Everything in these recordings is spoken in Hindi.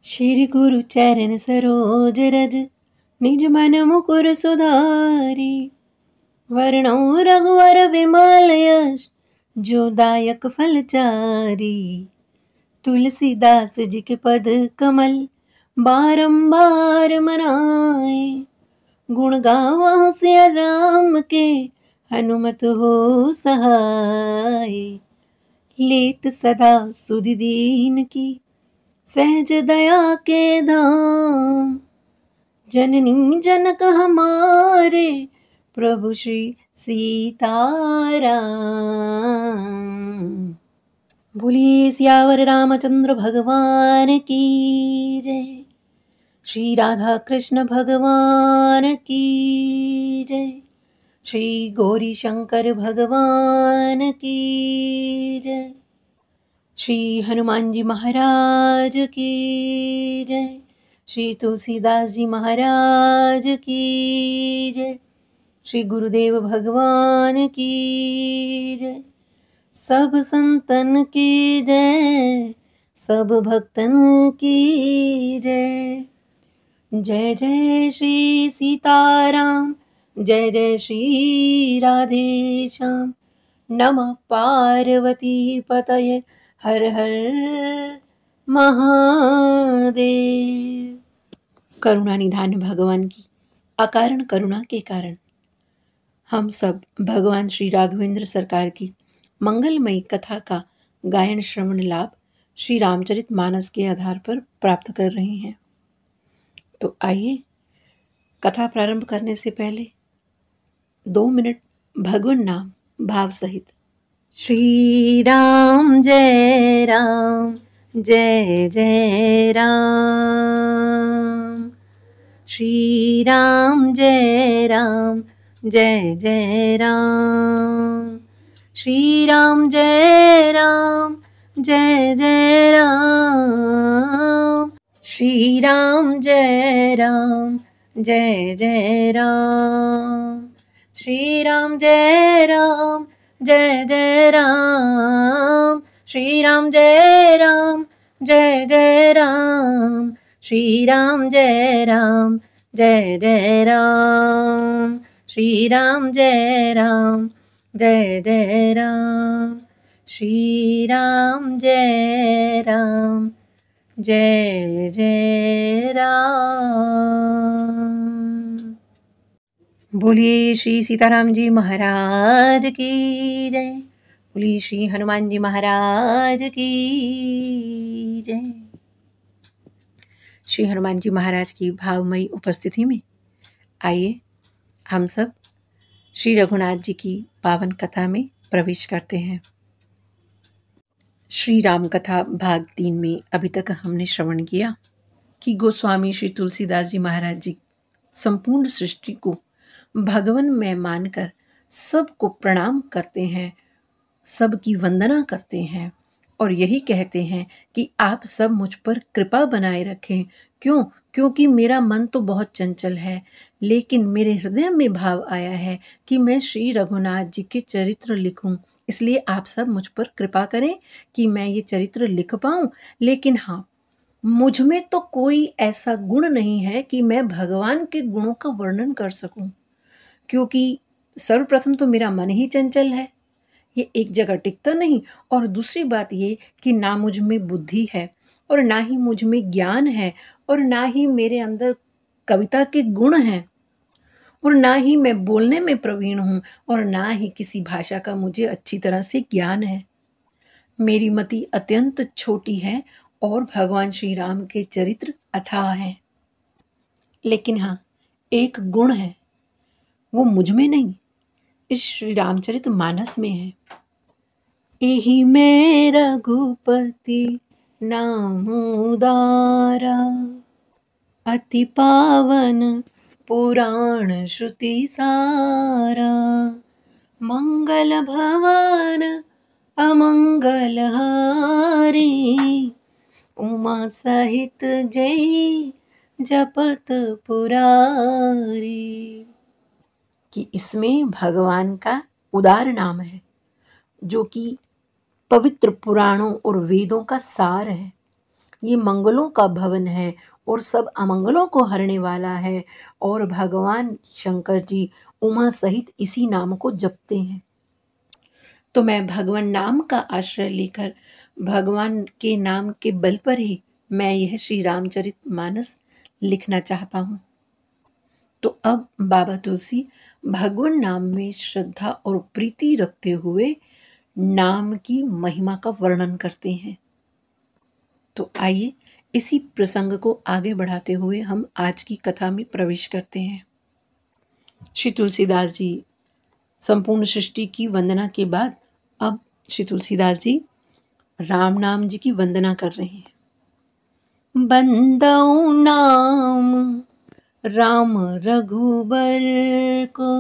श्री गुरु चरण सरोज रज निज मन मुकुर सुधारी। वर्णौ रघुवर विमल यश जो दायक फल चारी। तुलसीदास जी के पद कमल बारंबार मनाए। गुण गावहु सिया राम के हनुमत हो सहाय। लेत सदा सुधि दीन की सहज दया के धाम। जननी जनक हमारे प्रभु श्री सीताराम। बोलिए सियावर रामचंद्र भगवान की जय। श्री राधा कृष्ण भगवान की जय। श्री गौरी शंकर भगवान की जय। श्री हनुमान जी महाराज की जय। श्री तुलसीदास जी महाराज की जय। श्री गुरुदेव भगवान की जय। सब संतन की जय, सब भक्तन की जय। जय जय श्री सीताराम, जय जय श्री राधे श्याम। नमः पार्वती पतये हर हर महादेव। करुणा निधान भगवान की अकारण करुणा के कारण हम सब भगवान श्री राघवेंद्र सरकार की मंगलमयी कथा का गायन श्रवण लाभ श्री रामचरित मानस के आधार पर प्राप्त कर रहे हैं। तो आइए कथा प्रारंभ करने से पहले 2 मिनट भगवान नाम भाव सहित। श्री राम जय राम, जय जय राम। श्री राम जय राम, जय जय राम। श्री राम जय राम, जय जय राम। श्री राम जय राम, जय जय राम। श्री राम जय राम, जय जय राम। श्री राम जय राम, जय जय राम। श्री राम जय राम, जय जय राम। श्री राम जय राम, जय जय राम। श्री राम जय राम, जय जय राम। बोलिए श्री सीताराम जी महाराज की जय। बोलिए श्री हनुमान जी महाराज की जय। श्री हनुमान जी महाराज की भावमयी उपस्थिति में आइए हम सब श्री रघुनाथ जी की पावन कथा में प्रवेश करते हैं। श्री राम कथा भाग 3 में अभी तक हमने श्रवण किया कि गोस्वामी श्री तुलसीदास जी महाराज जी संपूर्ण सृष्टि को भगवान में मानकर सबको प्रणाम करते हैं, सबकी वंदना करते हैं और यही कहते हैं कि आप सब मुझ पर कृपा बनाए रखें। क्यों? क्योंकि मेरा मन तो बहुत चंचल है, लेकिन मेरे हृदय में भाव आया है कि मैं श्री रघुनाथ जी के चरित्र लिखूं। इसलिए आप सब मुझ पर कृपा करें कि मैं ये चरित्र लिख पाऊं। लेकिन हाँ, मुझ में तो कोई ऐसा गुण नहीं है कि मैं भगवान के गुणों का वर्णन कर सकूं, क्योंकि सर्वप्रथम तो मेरा मन ही चंचल है, ये एक जगह टिकता नहीं। और दूसरी बात ये कि ना मुझ में बुद्धि है और ना ही मुझ में ज्ञान है और ना ही मेरे अंदर कविता के गुण हैं और ना ही मैं बोलने में प्रवीण हूँ और ना ही किसी भाषा का मुझे अच्छी तरह से ज्ञान है। मेरी मति अत्यंत छोटी है और भगवान श्री राम के चरित्र अथाह हैं। लेकिन हाँ, एक गुण है, वो मुझ में नहीं, इस श्री रामचरित मानस में है। एहि में रघुपति नाम उदारा, अति पावन पुराण श्रुति सारा। मंगल भवन अमंगल हारी, उमा सहित जय जपत पुरारी। कि इसमें भगवान का उदार नाम है, जो कि पवित्र पुराणों और वेदों का सार है। ये मंगलों का भवन है और सब अमंगलों को हरने वाला है। और भगवान शंकर जी उमा सहित इसी नाम को जपते हैं। तो मैं भगवान नाम का आश्रय लेकर भगवान के नाम के बल पर ही मैं यह श्री रामचरित मानस लिखना चाहता हूँ। तो अब बाबा तुलसी भगवान नाम में श्रद्धा और प्रीति रखते हुए नाम की महिमा का वर्णन करते हैं। तो आइए इसी प्रसंग को आगे बढ़ाते हुए हम आज की कथा में प्रवेश करते हैं। श्री तुलसीदास जी संपूर्ण सृष्टि की वंदना के बाद अब श्री तुलसीदास जी राम नाम जी की वंदना कर रहे हैं। बंदौ नाम राम रघुबर को,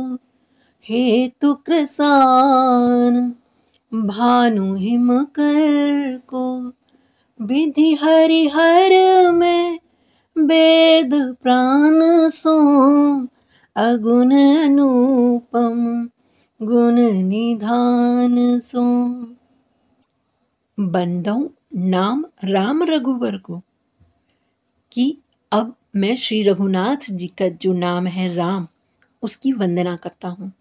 हेतु कृसान भानु हिमकर को, विधि हरिहर में वेद प्राण सो, अगुण अनुपम गुण निधान सो। बंदौ नाम राम रघुबर को, कि अब मैं श्री रघुनाथ जी का जो नाम है राम, उसकी वंदना करता हूँ।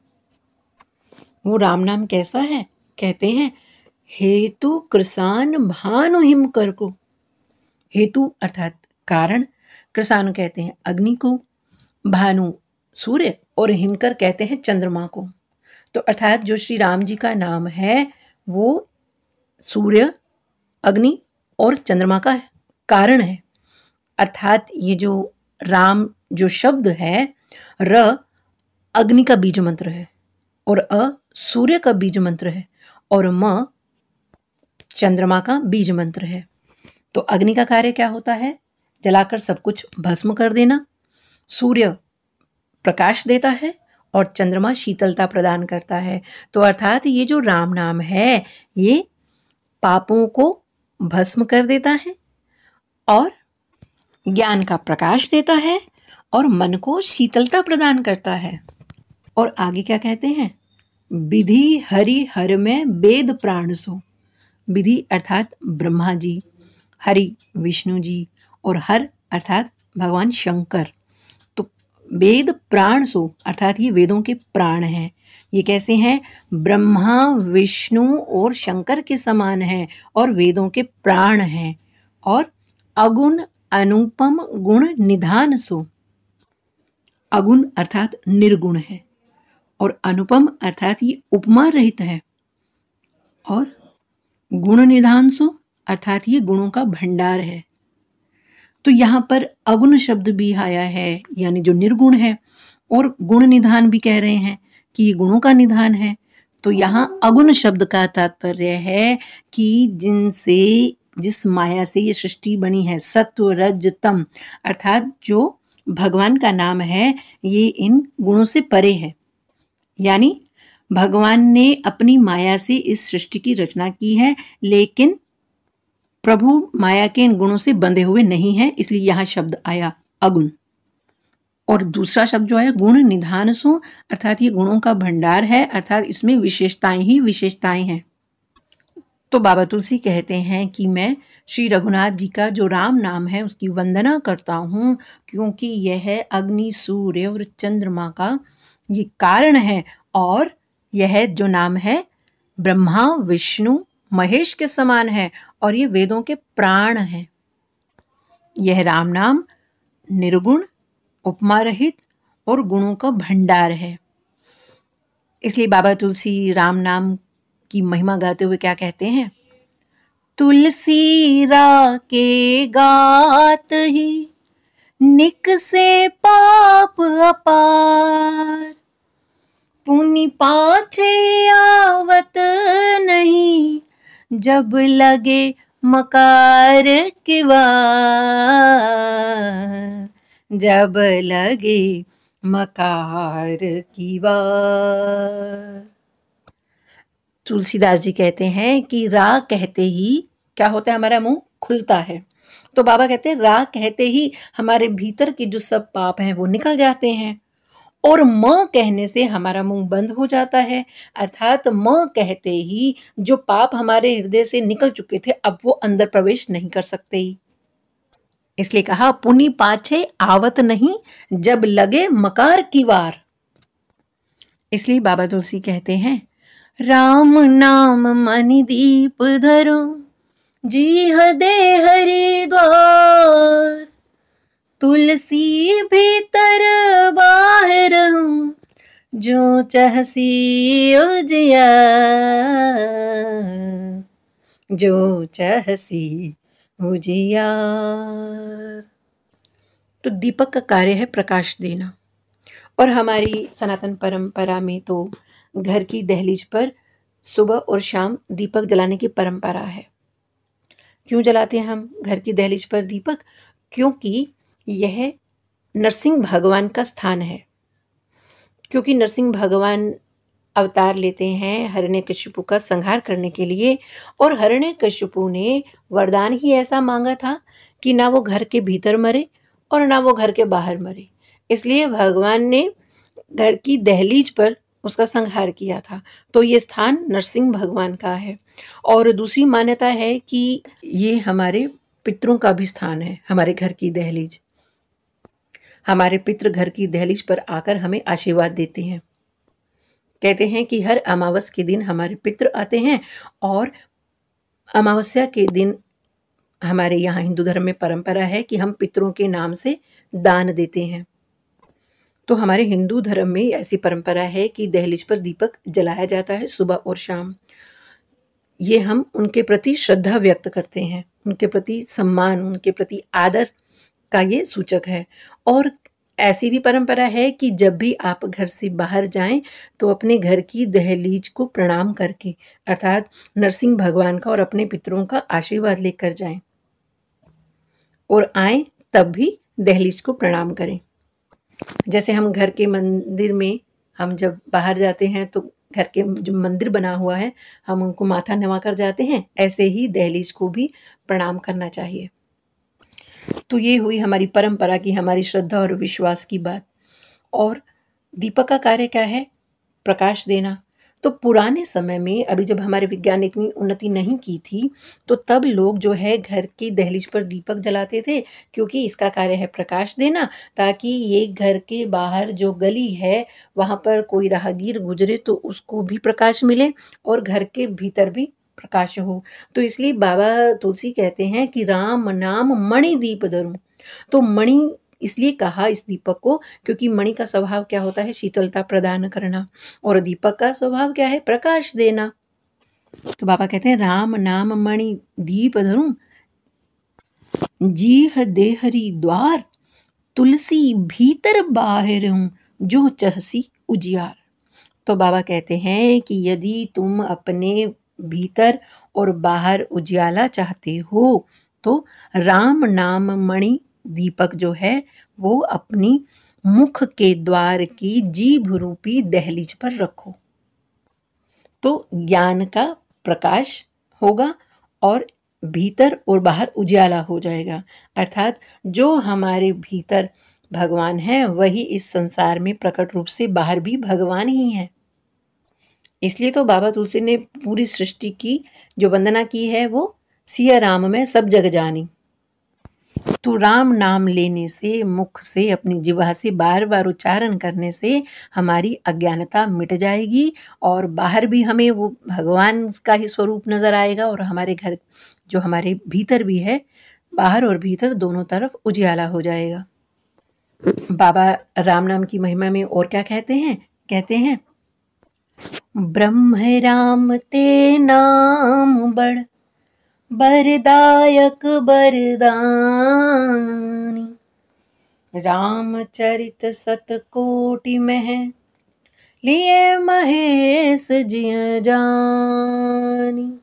वो राम नाम कैसा है? कहते हैं हेतु कृसान भानु हिमकर को। हेतु अर्थात कारण, कृसान कहते हैं अग्नि को, भानु सूर्य और हिमकर कहते हैं चंद्रमा को। तो अर्थात जो श्री राम जी का नाम है वो सूर्य, अग्नि और चंद्रमा का कारण है। अर्थात ये जो राम जो शब्द है, र अग्नि का बीज मंत्र है और अ सूर्य का बीज मंत्र है और म चंद्रमा का बीज मंत्र है। तो अग्नि का कार्य क्या होता है? जलाकर सब कुछ भस्म कर देना। सूर्य प्रकाश देता है और चंद्रमा शीतलता प्रदान करता है। तो अर्थात ये जो राम नाम है ये पापों को भस्म कर देता है और ज्ञान का प्रकाश देता है और मन को शीतलता प्रदान करता है। और आगे क्या कहते हैं? विधि हरि हर में वेद प्राण सो। विधि अर्थात ब्रह्मा जी, हरि विष्णु जी और हर अर्थात भगवान शंकर। तो वेद प्राण सो अर्थात ये वेदों के प्राण हैं। ये कैसे हैं? ब्रह्मा विष्णु और शंकर के समान हैं और वेदों के प्राण हैं। और अगुण अनुपम गुण निधान सो। अगुण अर्थात निर्गुण है और अनुपम अर्थात ये उपमा रहित है और गुण निधान सो अर्थात ये गुणों का भंडार है। तो यहाँ पर अगुण शब्द भी आया है, यानी जो निर्गुण है, और गुण निधान भी कह रहे हैं कि ये गुणों का निधान है। तो यहाँ अगुण शब्द का तात्पर्य है कि जिनसे जिस माया से ये सृष्टि बनी है, सत्व रज तम, अर्थात जो भगवान का नाम है ये इन गुणों से परे है। यानी भगवान ने अपनी माया से इस सृष्टि की रचना की है, लेकिन प्रभु माया के इन गुणों से बंधे हुए नहीं है, इसलिए यहाँ शब्द आया अगुण। और दूसरा शब्द जो आया गुण निधान सो, अर्थात ये गुणों का भंडार है, अर्थात इसमें विशेषताएं ही विशेषताएं हैं। तो बाबा तुलसी कहते हैं कि मैं श्री रघुनाथ जी का जो राम नाम है उसकी वंदना करता हूँ, क्योंकि यह अग्नि सूर्य और चंद्रमा का ये कारण है और यह जो नाम है ब्रह्मा विष्णु महेश के समान है और ये वेदों के प्राण हैं। यह राम नाम निर्गुण, उपमा रहित और गुणों का भंडार है। इसलिए बाबा तुलसी राम नाम की महिमा गाते हुए क्या कहते हैं? तुलसी रा के गात ही निक से पाप अपार, पुनि पाछे आवत नहीं, जब लगे मकार की वार, जब लगे मकार की वार। तुलसीदास जी कहते हैं कि रा कहते ही क्या होता है? हमारा मुंह खुलता है। तो बाबा कहते हैं रा कहते ही हमारे भीतर के जो सब पाप हैं वो निकल जाते हैं और म कहने से हमारा मुंह बंद हो जाता है। अर्थात म कहते ही जो पाप हमारे हृदय से निकल चुके थे अब वो अंदर प्रवेश नहीं कर सकते ही। इसलिए कहा पुनि पाछे आवत नहीं जब लगे मकार की वार। इसलिए बाबा तुलसी कहते हैं राम नाम मणि दीप धरो जी दे हरि द्वार। तुलसी भीतर बाहर जो चहसी उजियार। जो चहसी उजियार। तो दीपक का कार्य है प्रकाश देना। और हमारी सनातन परंपरा में तो घर की दहलीज पर सुबह और शाम दीपक जलाने की परंपरा है। क्यों जलाते हैं हम घर की दहलीज पर दीपक? क्योंकि यह नरसिंह भगवान का स्थान है। क्योंकि नरसिंह भगवान अवतार लेते हैं हिरण्यकशिपु का संहार करने के लिए, और हिरण्यकशिपु ने वरदान ही ऐसा मांगा था कि ना वो घर के भीतर मरे और ना वो घर के बाहर मरे। इसलिए भगवान ने घर की दहलीज पर उसका संहार किया था। तो ये स्थान नरसिंह भगवान का है। और दूसरी मान्यता है कि ये हमारे पितरों का भी स्थान है। हमारे घर की दहलीज, हमारे पितृ घर की दहलीज पर आकर हमें आशीर्वाद देते हैं। कहते हैं कि हर अमावस के दिन हमारे पितृ आते हैं, और अमावस्या के दिन हमारे यहाँ हिंदू धर्म में परंपरा है कि हम पितरों के नाम से दान देते हैं। तो हमारे हिंदू धर्म में ऐसी परंपरा है कि दहलीज पर दीपक जलाया जाता है सुबह और शाम। ये हम उनके प्रति श्रद्धा व्यक्त करते हैं, उनके प्रति सम्मान, उनके प्रति आदर का ये सूचक है। और ऐसी भी परंपरा है कि जब भी आप घर से बाहर जाएं तो अपने घर की दहलीज को प्रणाम करके, अर्थात नरसिंह भगवान का और अपने पितरों का आशीर्वाद लेकर जाएं, और आएं तब भी दहलीज को प्रणाम करें। जैसे हम घर के मंदिर में हम जब बाहर जाते हैं तो घर के जो मंदिर बना हुआ है हम उनको माथा नवा कर जाते हैं, ऐसे ही दहलीज को भी प्रणाम करना चाहिए। तो ये हुई हमारी परंपरा की, हमारी श्रद्धा और विश्वास की बात। और दीपक का कार्य क्या है? प्रकाश देना। तो पुराने समय में, अभी जब हमारे विज्ञान ने इतनी उन्नति नहीं की थी, तो तब लोग जो है घर की दहलीज पर दीपक जलाते थे, क्योंकि इसका कार्य है प्रकाश देना, ताकि ये घर के बाहर जो गली है वहाँ पर कोई राहगीर गुजरे तो उसको भी प्रकाश मिले और घर के भीतर भी प्रकाश हो। तो इसलिए बाबा तुलसी कहते हैं कि राम नाम मणि दीप धरूं। तो मणि इसलिए कहा इस दीपक को क्योंकि मणि का स्वभाव क्या होता है? शीतलता प्रदान करना, और दीपक का स्वभाव क्या है? प्रकाश देना। तो बाबा कहते हैं राम नाम मणि दीप धरूं जीह देहरी द्वार। तुलसी भीतर बाहर हूं जो चहसी उजियार। तो बाबा कहते हैं कि यदि तुम अपने भीतर और बाहर उजियाला चाहते हो तो राम नाम मणि दीपक जो है वो अपनी मुख के द्वार की जीभ रूपी दहलीज पर रखो, तो ज्ञान का प्रकाश होगा और भीतर और बाहर उजियाला हो जाएगा। अर्थात जो हमारे भीतर भगवान है वही इस संसार में प्रकट रूप से बाहर भी भगवान ही है। इसलिए तो बाबा तुलसी ने पूरी सृष्टि की जो वंदना की है वो सिया राम में सब जग जानी। तो राम नाम लेने से, मुख से, अपनी जिह्वा से बार बार उच्चारण करने से हमारी अज्ञानता मिट जाएगी और बाहर भी हमें वो भगवान का ही स्वरूप नजर आएगा, और हमारे घर जो हमारे भीतर भी है, बाहर और भीतर दोनों तरफ उजियाला हो जाएगा। बाबा राम नाम की महिमा में और क्या कहते हैं? कहते हैं ब्रह्म राम ते नाम बड़ बरदायक बरदानी। रामचरित सतकोटि में लिए महेश जिय जानी।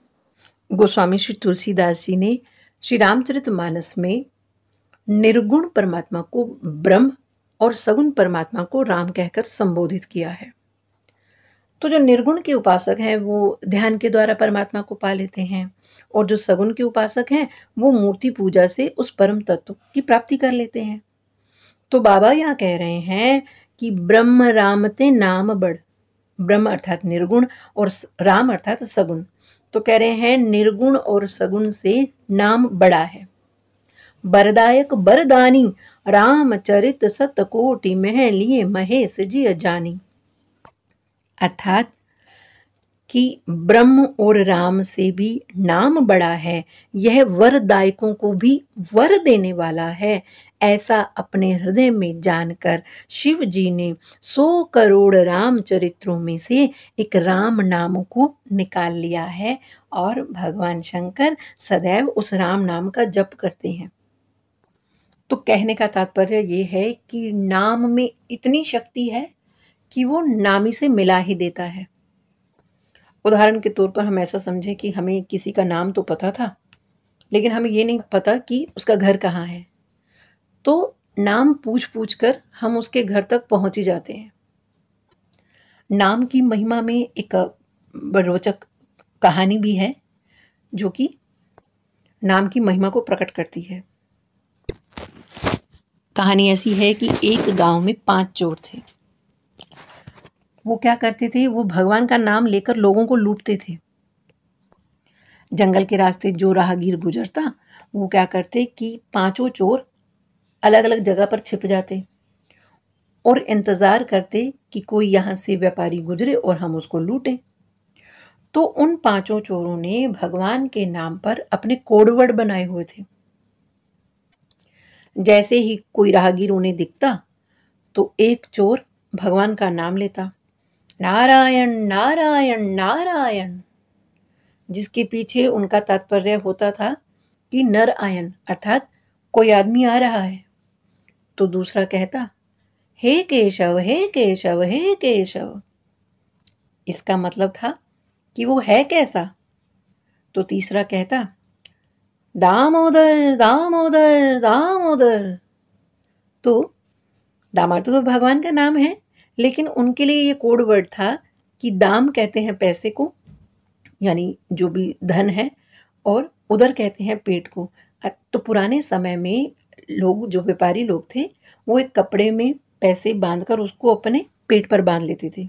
गोस्वामी श्री तुलसीदास जी ने श्री रामचरितमानस में निर्गुण परमात्मा को ब्रह्म और सगुण परमात्मा को राम कहकर संबोधित किया है। तो जो निर्गुण के उपासक हैं वो ध्यान के द्वारा परमात्मा को पा लेते हैं, और जो सगुण के उपासक हैं वो मूर्ति पूजा से उस परम तत्व की प्राप्ति कर लेते हैं। तो बाबा यहाँ कह रहे हैं कि ब्रह्म राम ते नाम बड़। ब्रह्म अर्थात निर्गुण और राम अर्थात सगुण। तो कह रहे हैं निर्गुण और सगुण से नाम बड़ा है। बरदायक बरदानी, रामचरित सतकोटि मह लिए महेश जिय जानी। अर्थात कि ब्रह्म और राम से भी नाम बड़ा है, यह वरदायकों को भी वर देने वाला है, ऐसा अपने हृदय में जानकर शिव जी ने 100 करोड़ रामचरित्रों में से एक राम नाम को निकाल लिया है और भगवान शंकर सदैव उस राम नाम का जप करते हैं। तो कहने का तात्पर्य ये है कि नाम में इतनी शक्ति है कि वो नामी से मिला ही देता है। उदाहरण के तौर पर हम ऐसा समझें कि हमें किसी का नाम तो पता था, लेकिन हमें ये नहीं पता कि उसका घर कहाँ है, तो नाम पूछ पूछ कर हम उसके घर तक पहुंच ही जाते हैं। नाम की महिमा में एक रोचक कहानी भी है जो कि नाम की महिमा को प्रकट करती है। कहानी ऐसी है कि एक गांव में 5 चोर थे। वो क्या करते थे, वो भगवान का नाम लेकर लोगों को लूटते थे। जंगल के रास्ते जो राहगीर गुजरता वो क्या करते कि 5 चोर अलग अलग जगह पर छिप जाते और इंतजार करते कि कोई यहाँ से व्यापारी गुजरे और हम उसको लूटें। तो उन 5 चोरों ने भगवान के नाम पर अपने कोडवर्ड बनाए हुए थे। जैसे ही कोई राहगीर उन्हें दिखता तो एक चोर भगवान का नाम लेता, नारायण नारायण नारायण, जिसके पीछे उनका तात्पर्य होता था कि नर आयन, अर्थात कोई आदमी आ रहा है। तो दूसरा कहता, हे केशव हे केशव हे केशव, इसका मतलब था कि वो है कैसा। तो तीसरा कहता, दामोदर दामोदर दामोदर। तो दामोदर तो भगवान का नाम है, लेकिन उनके लिए ये कोड वर्ड था कि दाम कहते हैं पैसे को, यानी जो भी धन है, और उदर कहते हैं पेट को। तो पुराने समय में लोग, जो व्यापारी लोग थे, वो एक कपड़े में पैसे बांधकर उसको अपने पेट पर बांध लेते थे।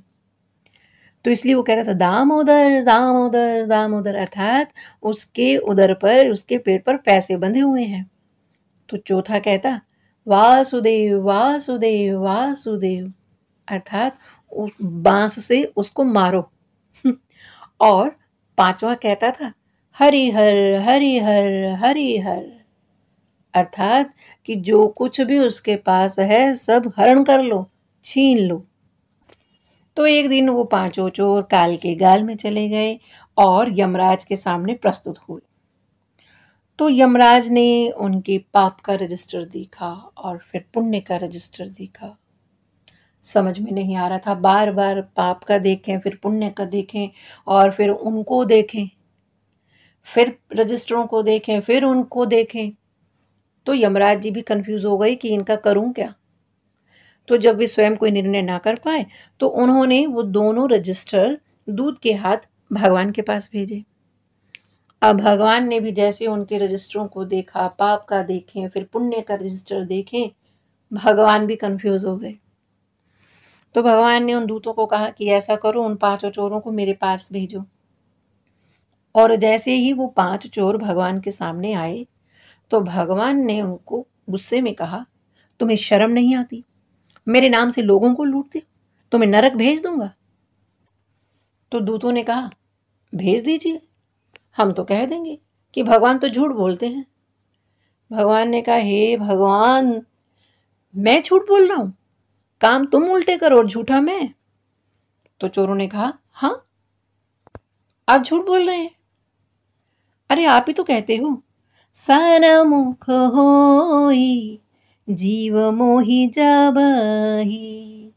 तो इसलिए वो कह रहा था दामोदर दामोदर दामोदर, अर्थात उसके उदर पर, उसके पेट पर पैसे बंधे हुए हैं। तो चौथा कहता, वासुदेव वासुदेव वासुदेव, अर्थात उस बांस से उसको मारो। और 5वां कहता था, हरिहर हरिहर हरिहर, अर्थात कि जो कुछ भी उसके पास है सब हरण कर लो, छीन लो। तो एक दिन वो 5 चोर काल के गाल में चले गए और यमराज के सामने प्रस्तुत हुए। तो यमराज ने उनके पाप का रजिस्टर देखा और फिर पुण्य का रजिस्टर देखा। समझ में नहीं आ रहा था, बार बार पाप का देखें, फिर पुण्य का देखें, और फिर उनको देखें, फिर रजिस्टरों को देखें, फिर उनको देखें। तो यमराज जी भी कंफ्यूज हो गए कि इनका करूं क्या। तो जब वे स्वयं कोई निर्णय ना कर पाए तो उन्होंने वो दोनों रजिस्टर दूत के हाथ भगवान के पास भेजे। अब भगवान ने भी जैसे उनके रजिस्टरों को देखा, पाप का देखें, फिर पुण्य का रजिस्टर देखें, भगवान भी कंफ्यूज हो गए। तो भगवान ने उन दूतों को कहा कि ऐसा करो, उन 5 चोरों को मेरे पास भेजो। और जैसे ही वो 5 चोर भगवान के सामने आए तो भगवान ने उनको गुस्से में कहा, तुम्हें शर्म नहीं आती? मेरे नाम से लोगों को लूटते हो, तुम्हें नरक भेज दूंगा। तो दूतों ने कहा, भेज दीजिए, हम तो कह देंगे कि भगवान तो झूठ बोलते हैं। भगवान ने कहा, हे भगवान, मैं झूठ बोल रहा हूं? काम तुम उल्टे करो और झूठा मैं। तो चोरों ने कहा, हाँ, आप झूठ बोल रहे हैं। अरे आप ही तो कहते हो, सनमुख होई जीव मोहि जाबहि,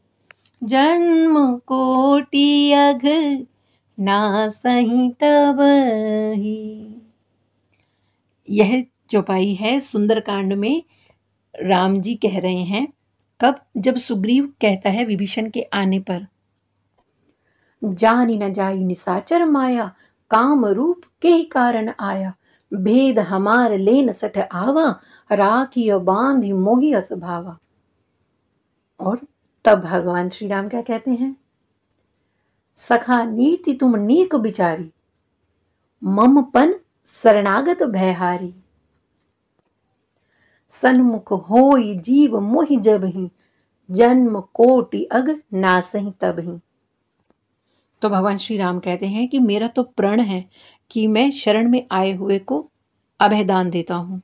जन्म कोटि अघ नासहि तबहि। यह चौपाई है सुंदरकांड में। राम जी कह रहे हैं, कब? जब सुग्रीव कहता है विभीषण के आने पर, जानी न जाई निसाचर माया, काम रूप के ही कारण आया, भेद हमार लेन सठ आवा, राखियो बांधि मोहि अस भावा। और तब भगवान श्री राम क्या कहते हैं, सखा नीति तुम नीक बिचारी, ममपन शरणागत भयहारी। सन्मुख होई जीव मोहि जबहि, जन्म कोटि अग नासहि तबहि। तो भगवान श्री राम कहते हैं कि मेरा तो प्रण है कि मैं शरण में आए हुए को अभयदान देता हूं।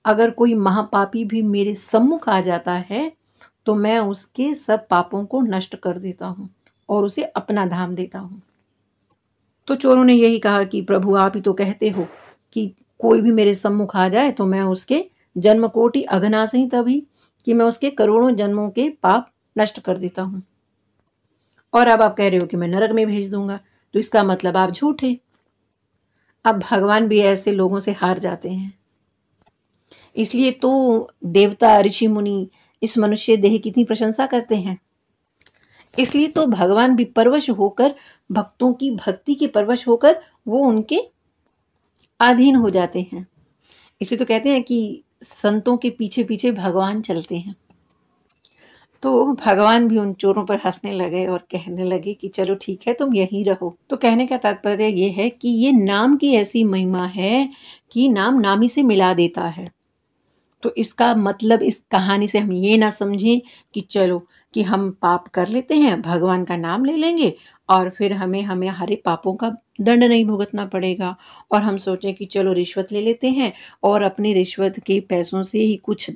अगर कोई महापापी भी मेरे सम्मुख आ जाता है तो मैं उसके सब पापों को नष्ट कर देता हूं और उसे अपना धाम देता हूं। तो चोरों ने यही कहा कि प्रभु आप ही तो कहते हो कि कोई भी मेरे सम्मुख आ जाए तो मैं उसके जन्म कोटि अघनासहि तभी, कि मैं उसके करोड़ों जन्मों के पाप नष्ट कर देता हूं। और अब आप कह रहे हो कि मैं नरक में भेज दूंगा, तो इसका मतलब आप झूठे। अब भगवान भी ऐसे लोगों से हार जाते हैं। इसलिए तो देवता ऋषि मुनि इस मनुष्य देह की इतनी प्रशंसा करते हैं। इसलिए तो भगवान भी परवश होकर, भक्तों की भक्ति के परवश होकर वो उनके अधीन हो जाते हैं। इसलिए तो कहते हैं कि संतों के पीछे पीछे भगवान चलते हैं। तो भगवान भी उन चोरों पर हंसने लगे और कहने लगे कि चलो ठीक है, तुम यहीं रहो। तो कहने का तात्पर्य ये है कि ये नाम की ऐसी महिमा है कि नाम नामी से मिला देता है। तो इसका मतलब इस कहानी से हम ये ना समझें कि चलो कि हम पाप कर लेते हैं, भगवान का नाम ले लेंगे और फिर हमें हमारे पापों का दंड नहीं भुगतना पड़ेगा, और हम सोचें कि चलो रिश्वत ले लेते हैं और अपनी रिश्वत के पैसों से ही कुछ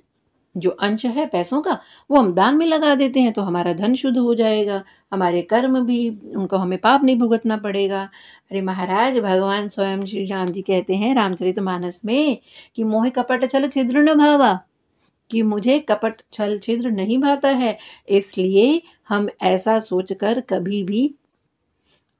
जो अंश है पैसों का वो हम दान में लगा देते हैं तो हमारा धन शुद्ध हो जाएगा, हमारे कर्म भी, उनको हमें पाप नहीं भुगतना पड़ेगा। अरे महाराज, भगवान स्वयं श्री राम जी कहते हैं रामचरितमानस में कि मोहि कपट छल छिद्र न भावा, कि मुझे कपट छल छिद्र नहीं भाता है। इसलिए हम ऐसा सोचकर कभी भी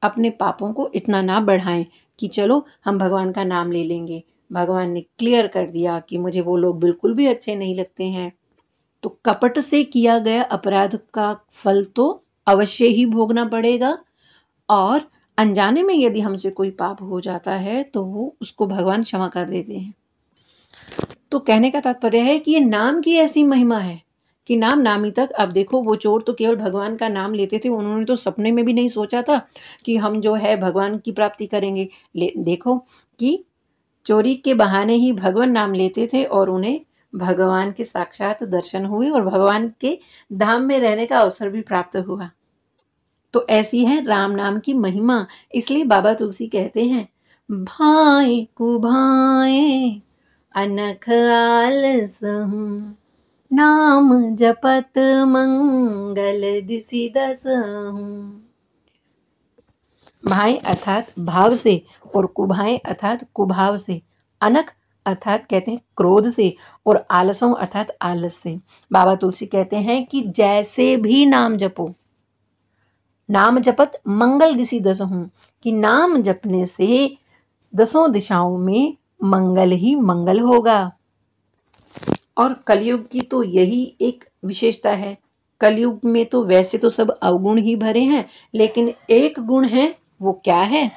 अपने पापों को इतना ना बढ़ाएं कि चलो हम भगवान का नाम ले लेंगे। भगवान ने क्लियर कर दिया कि मुझे वो लोग बिल्कुल भी अच्छे नहीं लगते हैं। तो कपट से किया गया अपराध का फल तो अवश्य ही भोगना पड़ेगा, और अनजाने में यदि हमसे कोई पाप हो जाता है तो वो उसको भगवान क्षमा कर देते हैं। तो कहने का तात्पर्य है कि ये नाम की ऐसी महिमा है कि नाम नामी तक। अब देखो, वो चोर तो केवल भगवान का नाम लेते थे, उन्होंने तो सपने में भी नहीं सोचा था कि हम जो है भगवान की प्राप्ति करेंगे। देखो कि चोरी के बहाने ही भगवान नाम लेते थे और उन्हें भगवान के साक्षात दर्शन हुए और भगवान के धाम में रहने का अवसर भी प्राप्त हुआ। तो ऐसी है राम नाम की महिमा। इसलिए बाबा तुलसी कहते हैं, भाए कुभाए अनख आलसहु, नाम जपत मंगल दिसि दसहु। भाएं अर्थात भाव से, और कुभाएं अर्थात कुभाव से, अनख अर्थात कहते हैं क्रोध से, और आलसों अर्थात आलस से। बाबा तुलसी कहते हैं कि जैसे भी नाम जपो, नाम जपत मंगल दिशि दसहु, कि नाम जपने से दसों दिशाओं में मंगल ही मंगल होगा। और कलयुग की तो यही एक विशेषता है। कलयुग में तो वैसे तो सब अवगुण ही भरे हैं, लेकिन एक गुण है, वो क्या है?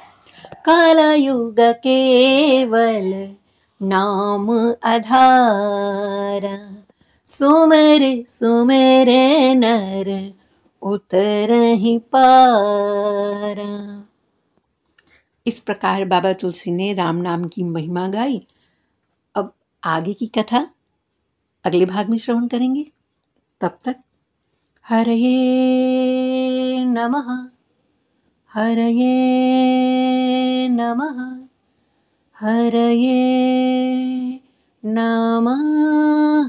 कलयुग केवल नाम आधारा, सुमिर सुमिर नर उतरहि पारा। इस प्रकार बाबा तुलसी ने राम नाम की महिमा गाई। अब आगे की कथा अगले भाग में श्रवण करेंगे। तब तक हरये नमः, हरये नमः, हरये नमः।